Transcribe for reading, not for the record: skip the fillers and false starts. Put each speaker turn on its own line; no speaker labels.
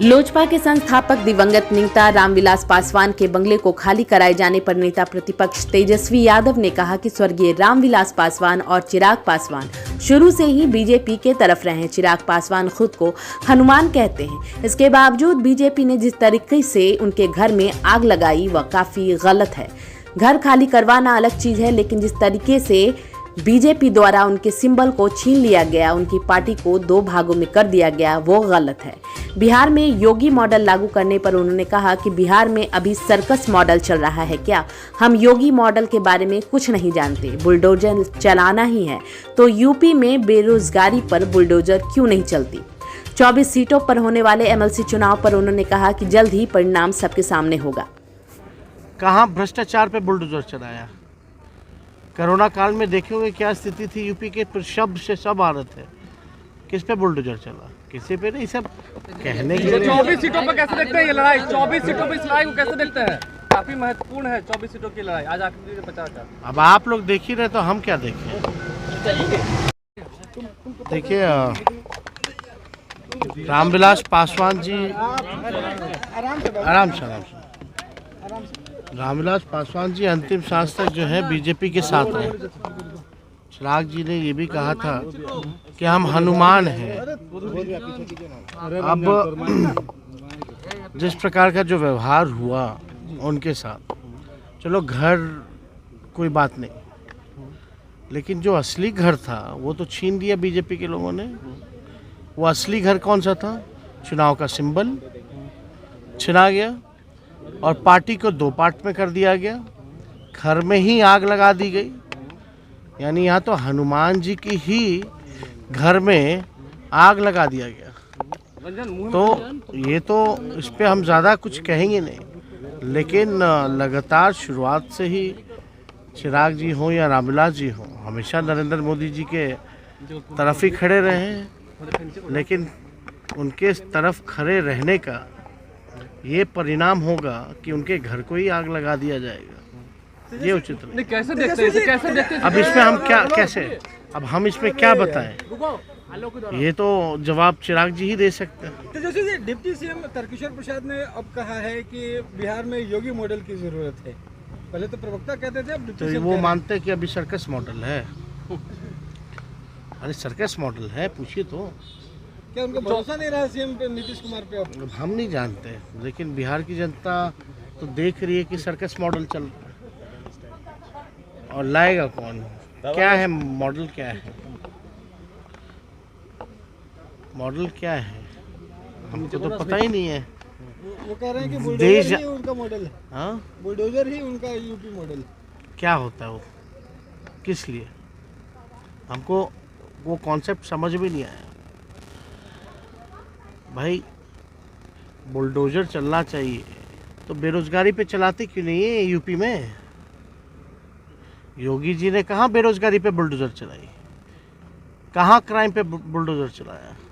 लोजपा के संस्थापक दिवंगत नेता रामविलास पासवान के बंगले को खाली कराए जाने पर नेता प्रतिपक्ष तेजस्वी यादव ने कहा कि स्वर्गीय रामविलास पासवान और चिराग पासवान शुरू से ही बीजेपी के तरफ रहे। चिराग पासवान खुद को हनुमान कहते हैं। इसके बावजूद बीजेपी ने जिस तरीके से उनके घर में आग लगाई वह काफी गलत है। घर खाली करवाना अलग चीज है, लेकिन जिस तरीके से बीजेपी द्वारा उनके सिंबल को छीन लिया गया, उनकी पार्टी को दो भागों में कर दिया गया, वो गलत है। बिहार में योगी मॉडल लागू करने पर उन्होंने कहा कि बिहार में अभी सर्कस मॉडल चल रहा है क्या? हम योगी मॉडल के बारे में कुछ नहीं जानते। बुलडोजर चलाना ही है तो यूपी में बेरोजगारी पर बुलडोजर क्यों नहीं चलती? 24 सीटों पर होने वाले एमएलसी चुनाव पर उन्होंने कहा कि जल्द ही परिणाम सबके सामने होगा।
कहाँ भ्रष्टाचार पे बुलडोजर चलाया? कोरोना काल में देखे हुए क्या स्थिति थी यूपी के, पर शब्द से सब आ रहे थे। किस पे बुलडोजर चला? किसी पे नहीं। सब कहने के लिए।
24 सीटों पर कैसे देखते हैं ये लड़ाई? 24 सीटों पर इस लड़ाई को कैसे देखते हैं? काफी महत्वपूर्ण है 24 सीटों की लड़ाई। आज आखिरी 50 का।
अब आप लोग देख ही रहे तो हम क्या देखें? देखिए, रामविलास पासवान जी, आराम से रामविलास पासवान जी अंतिम सांस तक जो है बीजेपी के साथ रहे। चिराग जी ने ये भी कहा था कि हम हनुमान हैं। अब जिस प्रकार का जो व्यवहार हुआ उनके साथ, चलो घर कोई बात नहीं, लेकिन जो असली घर था वो तो छीन लिया बीजेपी के लोगों ने। वो असली घर कौन सा था? चुनाव का सिंबल छिना गया और पार्टी को दो पार्ट में कर दिया गया। घर में ही आग लगा दी गई। यानी यहाँ तो हनुमान जी की ही घर में आग लगा दिया गया। तो ये तो इस पे हम ज़्यादा कुछ कहेंगे नहीं, लेकिन लगातार शुरुआत से ही चिराग जी हों या रामविलास जी हों, हमेशा नरेंद्र मोदी जी के तरफ ही खड़े रहे हैं। लेकिन उनके तरफ खड़े रहने का ये परिणाम होगा कि उनके घर को ही आग लगा दिया जाएगा। ये उचित नहीं।
कैसे देखते हैं? कैसे देखते हैं?
अब इसमें हम क्या, कैसे, अब हम इसमें क्या बताएं? ये तो जवाब चिराग जी ही दे सकते हैं।
तो जैसे डिप्टी सीएम तारकिशोर प्रसाद ने अब कहा है कि बिहार में योगी मॉडल की जरूरत है। पहले तो प्रवक्ता कहते थे, अब डिप्टी सीएम
वो मानते हैं कि अभी सर्कस मॉडल है। अरे सर्कस मॉडल है, पूछिए तो।
क्या उनको भरोसा नहीं रहा सीएम पे, नीतीश कुमार पे? अब
हम नहीं जानते, लेकिन बिहार की जनता तो देख रही है कि सर्कस मॉडल चल रहा है। और लाएगा कौन? क्या है मॉडल? क्या है मॉडल? क्या है हमको तो पता ही नहीं है।
वो कह रहे हैं कि बुलडोजर ही उनका मॉडल है।
हाँ,
बुलडोजर ही उनका यूपी मॉडल।
क्या होता है वो? किस लिए? हमको वो कॉन्सेप्ट समझ भी नहीं आया। भाई बुलडोजर चलना चाहिए तो बेरोजगारी पे चलाते क्यों नहीं है यूपी में? योगी जी ने कहाँ बेरोजगारी पे बुलडोजर चलाई? कहाँ क्राइम पे बुलडोजर चलाया?